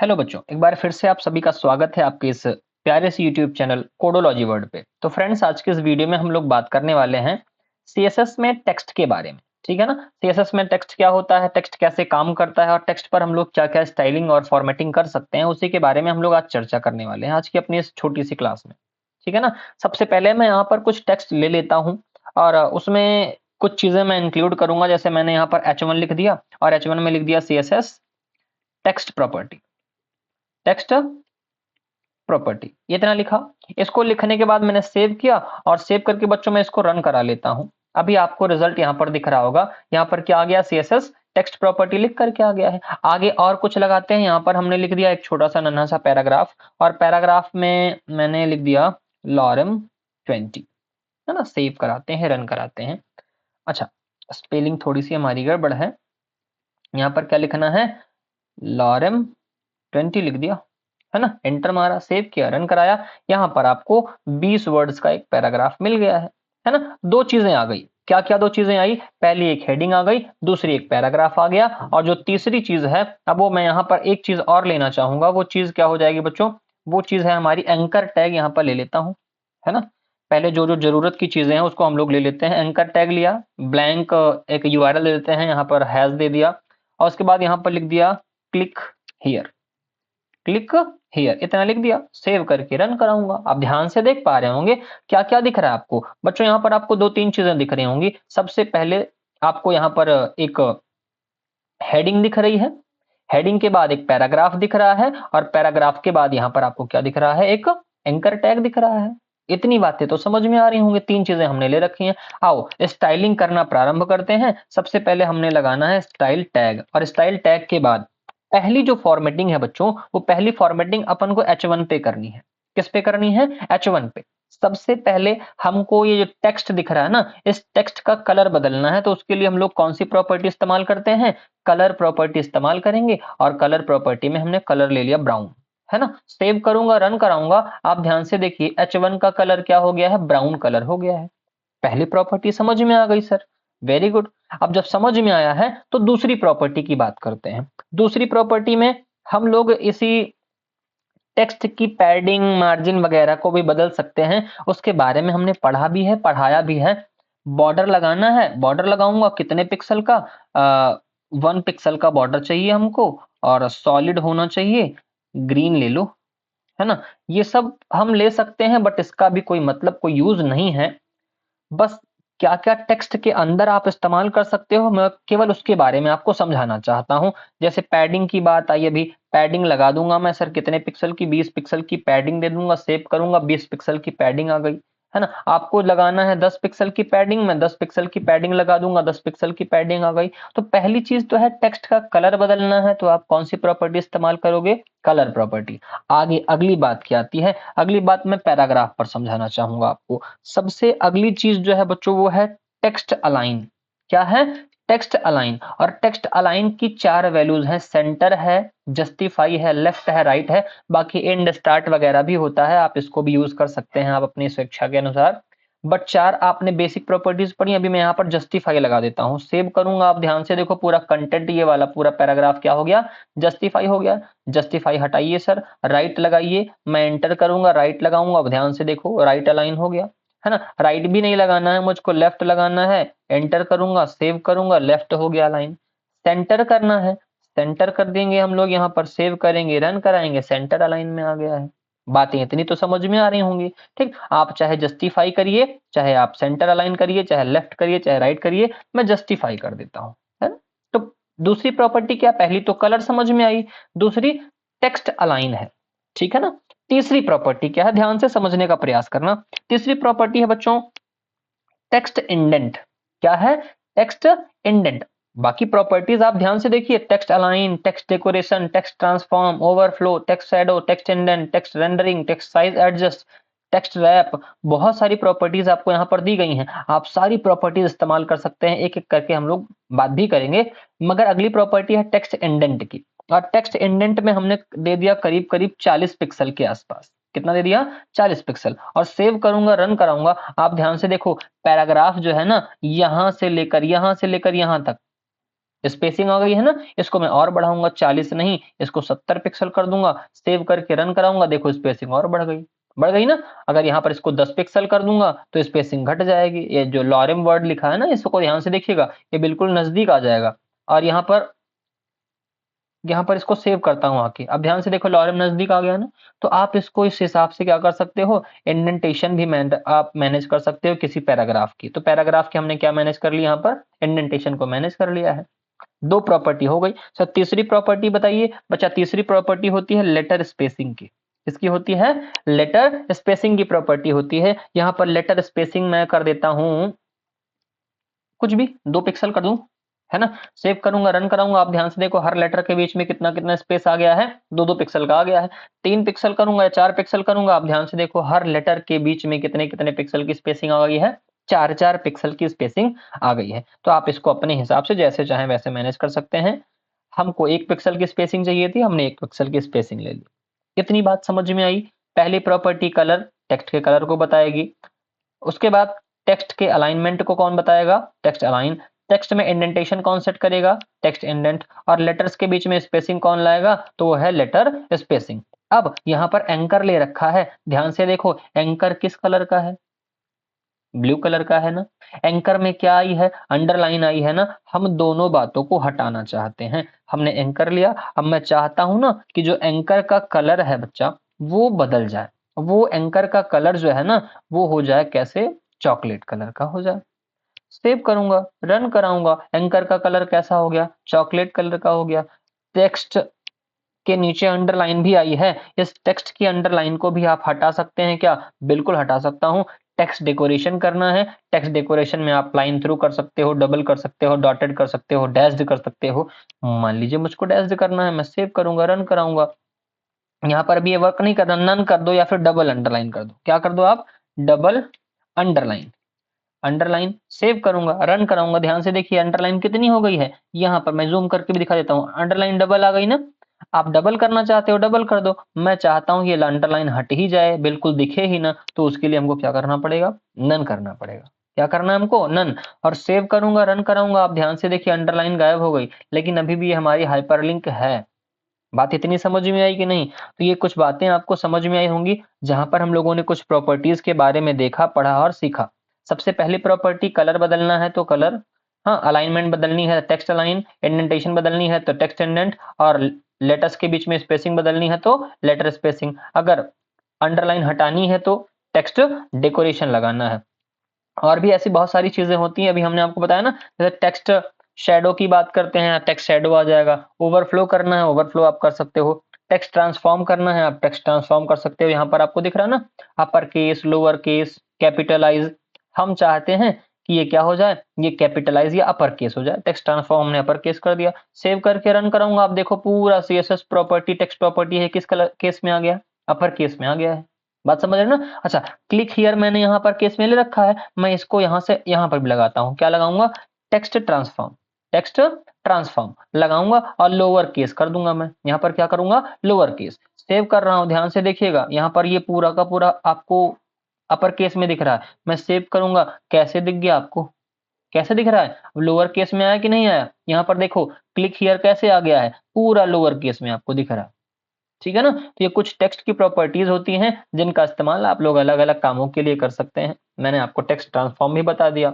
Hello बच्चों, एक बार फिर से आप सभी का स्वागत है आपके इस प्यारे से यूट्यूब चैनल कोडोलॉजी वर्ल्ड पे। तो फ्रेंड्स, आज के इस वीडियो में हम लोग बात करने वाले हैं सीएसएस में टेक्स्ट के बारे में। ठीक है ना। सीएसएस में टेक्स्ट क्या होता है, टेक्स्ट कैसे काम करता है और टेक्स्ट पर हम लोग क्या क्या स्टाइलिंग और फॉर्मेटिंग कर सकते हैं, उसी के बारे में हम लोग आज चर्चा करने वाले हैं आज की अपनी इस छोटी सी क्लास में। ठीक है ना। सबसे पहले मैं यहाँ पर कुछ टेक्स्ट ले लेता हूँ और उसमें कुछ चीजें मैं इंक्लूड करूंगा। जैसे मैंने यहाँ पर H1 लिख दिया और H1 में लिख दिया CSS text property, text property, ये इतना लिखा। इसको लिखने के बाद मैंने सेव किया और सेव करके बच्चों मैं इसको रन करा लेता हूं। अभी आपको रिजल्ट यहाँ पर दिख रहा होगा। यहाँ पर क्या आ गया, सीएसएस टेक्स्ट प्रॉपर्टी लिख करके आ गया है। आगे और कुछ लगाते हैं। यहाँ पर हमने लिख दिया एक छोटा सा नन्हा सा पैराग्राफ और पैराग्राफ में मैंने लिख दिया लॉरम 20, है ना। सेव कराते हैं, रन कराते हैं। अच्छा, स्पेलिंग थोड़ी सी हमारी गड़बड़ है। यहाँ पर क्या लिखना है, लॉरम 20 लिख दिया, है ना। एंटर मारा, सेव किया, रन कराया। यहाँ पर आपको 20 वर्ड्स का एक पैराग्राफ मिल गया है ना। दो चीजें आ गई। क्या क्या दो चीजें आई, पहली एक हेडिंग आ गई, दूसरी एक पैराग्राफ आ गया। और जो तीसरी चीज है, अब वो मैं यहाँ पर एक चीज और लेना चाहूंगा। वो चीज क्या हो जाएगी बच्चों, वो चीज है हमारी एंकर टैग। यहाँ पर ले लेता हूँ, है ना। पहले जो जो जरूरत की चीजें हैं उसको हम लोग ले लेते हैं। एंकर टैग लिया, ब्लैंक एक यूआरएल दे देते हैं, यहाँ पर हैश दे दिया और उसके बाद यहाँ पर लिख दिया क्लिक हियर, क्लिक हियर, इतना लिख दिया। सेव करके रन कराऊंगा। आप ध्यान से देख पा रहे होंगे क्या क्या दिख रहा है आपको बच्चों। यहाँ पर आपको दो तीन चीजें दिख रही होंगी। सबसे पहले आपको यहाँ पर एक हेडिंग दिख रही है, हेडिंग के बाद एक पैराग्राफ दिख रहा है और पैराग्राफ के बाद यहाँ पर आपको क्या दिख रहा है, एक एंकर टैग दिख रहा है। इतनी बातें तो समझ में आ रही होंगी। तीन चीजें हमने ले रखी हैं। आओ स्टाइलिंग करना प्रारंभ करते हैं। सबसे पहले हमने लगाना है स्टाइल टैग और स्टाइल टैग के बाद पहली जो फॉर्मेटिंग है बच्चों, वो पहली फॉर्मेटिंग अपन को H1 पे करनी है। किस पे करनी है, H1 पे। सबसे पहले हमको ये जो टेक्स्ट दिख रहा है ना, इस टेक्स्ट का कलर बदलना है। तो उसके लिए हम लोग कौन सी प्रॉपर्टी इस्तेमाल करते हैं, कलर प्रॉपर्टी इस्तेमाल करेंगे। और कलर प्रॉपर्टी में हमने कलर ले लिया ब्राउन, है ना। सेव करूंगा, रन कराऊंगा। आप ध्यान से देखिए, H1 का कलर क्या हो गया है, ब्राउन कलर हो गया है। पहली प्रॉपर्टी समझ में आ गई सर, वेरी गुड। अब जब समझ में आया है तो दूसरी प्रॉपर्टी की बात करते हैं। दूसरी प्रॉपर्टी में हम लोग इसी टेक्स्ट की पैडिंग, मार्जिन वगैरह को भी बदल सकते हैं। उसके बारे में हमने पढ़ा भी है, पढ़ाया भी है। बॉर्डर लगाना है, बॉर्डर लगाऊंगा कितने पिक्सल का, 1 पिक्सल का बॉर्डर चाहिए हमको और सॉलिड होना चाहिए, ग्रीन ले लो, है ना। ये सब हम ले सकते हैं बट इसका भी कोई मतलब, कोई यूज नहीं है। बस क्या क्या टेक्स्ट के अंदर आप इस्तेमाल कर सकते हो, मैं केवल उसके बारे में आपको समझाना चाहता हूं। जैसे पैडिंग की बात आई, अभी पैडिंग लगा दूंगा मैं सर कितने पिक्सल की, 20 पिक्सल की पैडिंग दे दूंगा, सेव करूंगा, 20 पिक्सल की पैडिंग आ गई, है ना। आपको लगाना है 10 पिक्सल की पैडिंग, मैं 10 पिक्सल की पैडिंग लगा दूंगा, 10 पिक्सल की पैडिंग आ गई। तो पहली चीज तो है टेक्स्ट का कलर बदलना है, तो आप कौन सी प्रॉपर्टी इस्तेमाल करोगे, कलर प्रॉपर्टी। आगे अगली बात क्या आती है, अगली बात मैं पैराग्राफ पर समझाना चाहूंगा आपको। सबसे अगली चीज जो है बच्चों, वो है टेक्स्ट अलाइन। क्या है, टेक्स्ट अलाइन। और टेक्स्ट अलाइन की 4 वैल्यूज हैं, सेंटर है, जस्टिफाई है, लेफ्ट है, राइट है, बाकी एंड स्टार्ट वगैरह भी होता है। आप इसको भी यूज कर सकते हैं आप अपनी स्वेच्छा के अनुसार। बट 4 आपने बेसिक प्रॉपर्टीज पढ़ी। अभी मैं यहाँ पर जस्टिफाई लगा देता हूँ, सेव करूंगा। आप ध्यान से देखो, पूरा कंटेंट ये वाला पूरा पैराग्राफ क्या हो गया, जस्टिफाई हो गया। जस्टिफाई हटाइए सर, राइट लगाइए, मैं एंटर करूंगा, राइट लगाऊंगा। अब ध्यान से देखो, राइट अलाइन हो गया, है ना। राइट भी नहीं लगाना है मुझको, लेफ्ट लगाना है। एंटर करूंगा, सेव करूंगा, लेफ्ट हो गया लाइन। सेंटर करना है, सेंटर कर देंगे हम लोग, यहाँ पर सेव करेंगे, रन कराएंगे, सेंटर अलाइन में आ गया है। बातें इतनी तो समझ में आ रही होंगी। ठीक, आप चाहे जस्टिफाई करिए, चाहे आप सेंटर अलाइन करिए, चाहे लेफ्ट करिए, चाहे राइट करिए, मैं जस्टिफाई कर देता हूं, है ना। तो दूसरी प्रॉपर्टी क्या, पहली तो कलर समझ में आई, दूसरी टेक्स्ट अलाइन है, ठीक है ना। तीसरी प्रॉपर्टी क्या है, ध्यान से समझने का प्रयास करना। तीसरी प्रॉपर्टी है बच्चों टेक्स्ट इंडेंट। क्या है, टेक्स्ट इंडेंट। बाकी प्रॉपर्टीज आप ध्यान से देखिए, text align, text decoration, text transform, overflow, text shadow, text indent, text rendering, text size adjust, text rap, बहुत सारी प्रॉपर्टीज आपको यहाँ पर दी गई हैं। आप सारी प्रॉपर्टीज इस्तेमाल कर सकते हैं, एक एक करके हम लोग बात भी करेंगे। मगर अगली प्रॉपर्टी है टेक्स्ट इंडेंट की। और टेक्स्ट इंडेंट में हमने दे दिया करीब करीब 40 पिक्सल के आसपास। कितना दे दिया, 40 पिक्सल। और सेव करूंगा, रन कराऊंगा। आप ध्यान से देखो, पैराग्राफ जो है ना, यहां से लेकर यहां तक स्पेसिंग आ गई है ना, इसको मैं और बढ़ाऊंगा, 40 नहीं इसको 70 पिक्सल कर दूंगा, सेव करके रन कराऊंगा, देखो स्पेसिंग और बढ़ गई ना। अगर यहाँ पर इसको 10 पिक्सल कर दूंगा तो स्पेसिंग घट जाएगी। ये जो लॉरेम वर्ड लिखा है ना, इसको ध्यान से देखिएगा, ये बिल्कुल नजदीक आ जाएगा। और यहाँ पर इसको सेव करता हूँ आके, अब ध्यान से देखो लॉरेम नजदीक आ गया ना। तो आप इसको इस हिसाब से क्या कर सकते हो, इंडेंटेशन भी आप मैनेज कर सकते हो किसी पैराग्राफ की। तो पैराग्राफ की हमने क्या मैनेज कर लिया, यहाँ पर इंडेंटेशन को मैनेज कर लिया है। दो प्रॉपर्टी हो गई। सर तीसरी प्रॉपर्टी बताइए बच्चा। तीसरी प्रॉपर्टी होती है लेटर स्पेसिंग की। किसकी होती है, लेटर स्पेसिंग की प्रॉपर्टी होती है। यहाँ पर लेटर स्पेसिंग मैं कर देता हूं कुछ भी 2 पिक्सल कर दूं, है ना। सेव करूंगा, रन कराऊंगा, आप ध्यान से देखो हर लेटर के बीच में कितना कितना स्पेस आ गया है, 2-2 पिक्सल का आ गया है। 3 पिक्सल करूंगा या 4 पिक्सल करूंगा, आप ध्यान से देखो हर लेटर के बीच में कितने कितने पिक्सल की स्पेसिंग आ गई है, 4-4 पिक्सल की स्पेसिंग आ गई है। तो आप इसको अपने हिसाब से जैसे चाहें वैसे मैनेज कर सकते हैं। हमको 1 पिक्सल की स्पेसिंग चाहिए थी, हमने 1 पिक्सल की स्पेसिंग ले ली। कितनी बात समझ में आई। पहली प्रॉपर्टी कलर, टेक्स्ट के कलर को बताएगी। उसके बाद टेक्स्ट के अलाइनमेंट को कौन बताएगा, टेक्स्ट अलाइन। टेक्स्ट में इंडेंटेशन कौन सेट करेगा, टेक्स्ट इंडेंट। और लेटर्स के बीच में स्पेसिंग कौन लाएगा, तो वो है लेटर स्पेसिंग। अब यहाँ पर एंकर ले रखा है, ध्यान से देखो एंकर किस कलर का है, ब्लू कलर का है ना। एंकर में क्या आई है, अंडरलाइन आई है ना। हम दोनों बातों को हटाना चाहते हैं। हमने एंकर लिया, अब मैं चाहता हूं ना कि जो एंकर का कलर है बच्चा वो बदल जाए। वो एंकर का कलर जो है ना वो हो जाए कैसे, चॉकलेट कलर का हो जाए। सेव करूंगा, रन कराऊंगा, एंकर का कलर कैसा हो गया, चॉकलेट कलर का हो गया। टेक्स्ट के नीचे अंडरलाइन भी आई है, इस टेक्स्ट की अंडरलाइन को भी आप हटा सकते हैं क्या, बिल्कुल हटा सकता हूं। टेक्स्ट डेकोरेशन करना है, टेक्स्ट डेकोरेशन में आप लाइन थ्रू कर सकते हो, डबल कर सकते हो, डॉटेड कर सकते हो, डैश्ड कर सकते हो। मान लीजिए मुझको डैश्ड करना है, मैं सेव करूंगा, रन कराऊंगा। यहाँ पर भी ये वर्क नहीं कर रहा, नन कर दो या फिर डबल अंडरलाइन कर दो। क्या कर दो आप, डबल अंडरलाइन। अंडरलाइन, सेव करूंगा, रन कराऊंगा, ध्यान से देखिए अंडरलाइन कितनी हो गई है। यहाँ पर मैं जूम करके भी दिखा देता हूँ, अंडरलाइन डबल आ गई ना। आप डबल करना चाहते हो डबल कर दो, मैं चाहता हूं ये अंडरलाइन हट ही जाए, बिल्कुल दिखे ही ना, तो उसके लिए हमको क्या करना पड़ेगा, नन करना पड़ेगा। क्या करना है हमको, नन। और सेव करूंगा, रन कराऊंगा, आप ध्यान से देखिए अंडरलाइन गायब हो गई, लेकिन अभी भी ये हमारी हाइपरलिंक है। बात इतनी समझ में आई कि नहीं। तो ये कुछ बातें आपको समझ में आई होंगी, जहां पर हम लोगों ने कुछ प्रॉपर्टीज के बारे में देखा, पढ़ा और सीखा। सबसे पहली प्रॉपर्टी कलर बदलना है तो कलर, हाँ अलाइनमेंट बदलनी है टेक्स्ट अलाइन, इंडेंटेशन बदलनी है तो टेक्स्ट इंडेंट, और लेटर्स के बीच में स्पेसिंग बदलनी है तो लेटर स्पेसिंग। अगर अंडरलाइन हटानी है तो टेक्स्ट डेकोरेशन लगाना है। और भी ऐसी बहुत सारी चीजें होती हैं, अभी हमने आपको बताया ना, जैसे टेक्स्ट शैडो की बात करते हैं, टेक्स्ट शैडो आ जाएगा। ओवरफ्लो करना है, ओवरफ्लो आप कर सकते हो। टेक्स्ट ट्रांसफॉर्म करना है, आप टेक्स्ट ट्रांसफॉर्म कर सकते हो। यहाँ पर आपको दिख रहा है ना, upper case, lower case, capitalise. हम चाहते हैं कि ये क्या हो जाए, ये कैपिटलाइज या अपर केस हो जाए। टेक्स्ट ट्रांसफॉर्म हमने अपर केस कर दिया, सेव करके रन कराऊंगा, आप देखो पूरा सीएसएस प्रॉपर्टी, टेक्स्ट प्रॉपर्टी है किस कलर केस में आ गया, अपर केस में आ गया है। बात समझ रहे हो ना। अच्छा, क्लिक हियर मैंने यहाँ पर केस में ले रखा है, मैं इसको यहाँ से यहाँ पर भी लगाता हूँ। क्या लगाऊंगा, टेक्स्ट ट्रांसफॉर्म, टेक्स्ट ट्रांसफॉर्म लगाऊंगा और लोअर केस कर दूंगा। मैं यहाँ पर क्या करूंगा, लोअर केस। सेव कर रहा हूँ, ध्यान से देखिएगा, यहाँ पर ये पूरा का पूरा आपको अपर केस में दिख रहा है। मैं सेव करूंगा, कैसे दिख गया आपको, कैसे दिख रहा है, लोअर केस में आया कि नहीं आया। यहाँ पर देखो क्लिक हियर कैसे आ गया है, पूरा लोअर केस में आपको दिख रहा है। ठीक है ना। तो ये कुछ टेक्स्ट की प्रॉपर्टीज होती हैं जिनका इस्तेमाल आप लोग अलग अलग कामों के लिए कर सकते हैं। मैंने आपको टेक्स्ट ट्रांसफॉर्म भी बता दिया।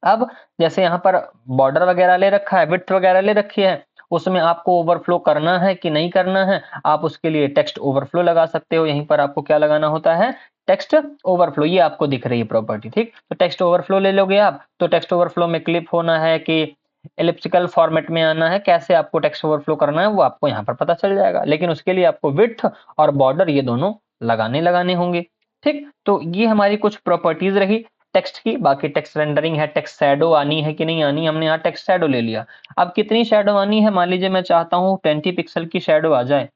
अब जैसे यहाँ पर बॉर्डर वगैरह ले रखा है, विड्थ वगैरह ले रखी है, उसमें आपको ओवरफ्लो करना है कि नहीं करना है, आप उसके लिए टेक्स्ट ओवरफ्लो लगा सकते हो। यहीं पर आपको क्या लगाना होता है, टेक्स्ट ओवरफ्लो। ये आपको दिख रही है प्रॉपर्टी, ठीक। तो टेक्स्ट ओवरफ्लो ले लोगे आप, तो टेक्स्ट ओवरफ्लो में क्लिप होना है कि एलिप्टिकल फॉर्मेट में आना है, कैसे आपको टेक्स्ट ओवरफ्लो करना है वो आपको यहाँ पर पता चल जाएगा। लेकिन उसके लिए आपको विड्थ और बॉर्डर ये दोनों लगाने होंगे, ठीक। तो ये हमारी कुछ प्रॉपर्टीज रही टेक्स्ट की। बाकी टेक्स्ट रेंडरिंग है, टेक्स्ट शैडो आनी है कि नहीं आनी, हमने यहाँ टेक्स्ट शैडो ले लिया। अब कितनी शैडो आनी है, मान लीजिए मैं चाहता हूँ 20 पिक्सल की शैडो आ जाए।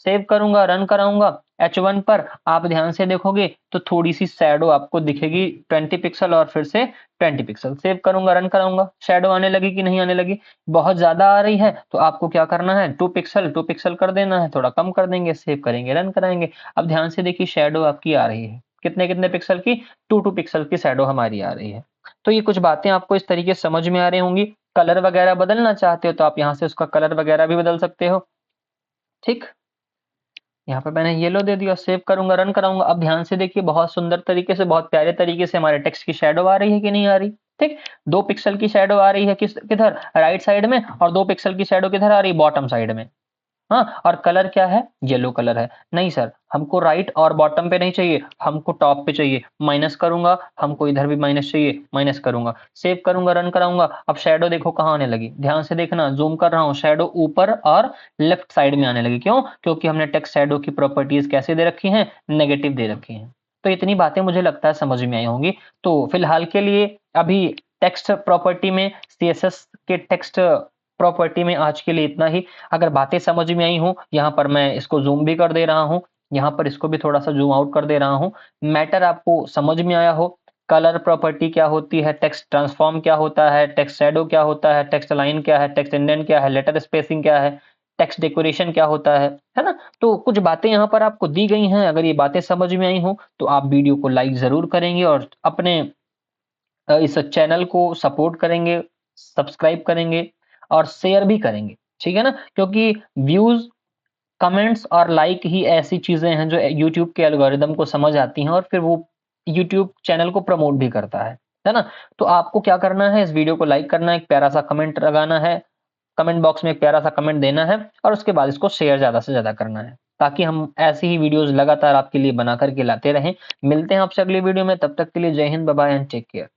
सेव करूंगा, रन कराऊंगा, H1 पर आप ध्यान से देखोगे तो थोड़ी सी शैडो आपको दिखेगी 20 पिक्सल और फिर से 20 पिक्सल। सेव करूंगा, रन कराऊंगा, शैडो आने लगी कि नहीं आने लगी, बहुत ज्यादा आ रही है तो आपको क्या करना है, 2 पिक्सल कर देना है, थोड़ा कम कर देंगे, सेव करेंगे, रन कराएंगे। अब ध्यान से देखिए शैडो आपकी आ रही है, कितने कितने पिक्सल की, 2 पिक्सल की शैडो हमारी आ रही है। तो ये कुछ बातें आपको इस तरीके से समझ में आ रही होंगी। कलर वगैरह बदलना चाहते हो तो आप यहाँ से उसका कलर वगैरह भी बदल सकते हो। ठीक, यहाँ पे मैंने येलो दे दिया, सेव करूंगा, रन कराऊंगा। अब ध्यान से देखिए, बहुत सुंदर तरीके से, बहुत प्यारे तरीके से हमारे टेक्स्ट की शेडो आ रही है कि नहीं आ रही। ठीक, 2 पिक्सल की शेडो आ रही है किधर, राइट साइड में, और 2 पिक्सल की शेडो किधर आ रही है, बॉटम साइड में। हाँ, और कलर क्या है, येलो कलर है। नहीं सर, हमको राइट और बॉटम पे नहीं चाहिए, हमको टॉप पे चाहिए। माइनस करूंगा, हमको इधर भी माइनस चाहिए, माइनस करूंगा, सेव करूंगा, रन कराऊंगा। अब शेडो देखो कहाँ आने लगी, ध्यान से देखना, जूम कर रहा हूँ, शेडो ऊपर और लेफ्ट साइड में आने लगी। क्यों? क्योंकि हमने टेक्स्ट शेडो की प्रॉपर्टीज कैसे दे रखी हैं, नेगेटिव दे रखी हैं। तो इतनी बातें मुझे लगता है समझ में आई होंगी। तो फिलहाल के लिए अभी टेक्स्ट प्रॉपर्टी में, सीएसएस के टेक्स्ट प्रॉपर्टी में आज के लिए इतना ही। अगर बातें समझ में आई हो, यहाँ पर मैं इसको जूम भी कर दे रहा हूँ, यहाँ पर इसको भी थोड़ा सा जूम आउट कर दे रहा हूँ। मैटर आपको समझ में आया हो, कलर प्रॉपर्टी क्या होती है, टेक्स्ट ट्रांसफॉर्म क्या होता है, टेक्स्ट शैडो क्या होता है, टेक्स्ट लाइन क्या है, टेक्स्ट इंडेंट क्या है, लेटर स्पेसिंग क्या है, टेक्स्ट डेकोरेशन क्या होता है ना। तो कुछ बातें यहाँ पर आपको दी गई हैं। अगर ये बातें समझ में आई हो तो आप वीडियो को लाइक जरूर करेंगे और अपने इस चैनल को सपोर्ट करेंगे, सब्सक्राइब करेंगे और शेयर भी करेंगे, ठीक है ना? क्योंकि व्यूज़, कमेंट्स और लाइक ही ऐसी चीज़ें हैं जो यूट्यूब के एल्गोरिदम को समझ आती हैं और फिर वो यूट्यूब चैनल को प्रमोट भी करता है ना? तो आपको क्या करना है, इस वीडियो को लाइक करना है, एक प्यारा-सा कमेंट लगाना है, कमेंट बॉक्स में एक प्यारा-सा कमेंट देना है और उसके बाद इसको शेयर ज़्यादा से ज़्यादा करना है, ताकि हम ऐसी ही वीडियोज़ लगातार आपके लिए बना कर के लाते रहें। मिलते हैं आपसे अगली वीडियो में, तब तक के लिए जय हिंद, bye bye and take care.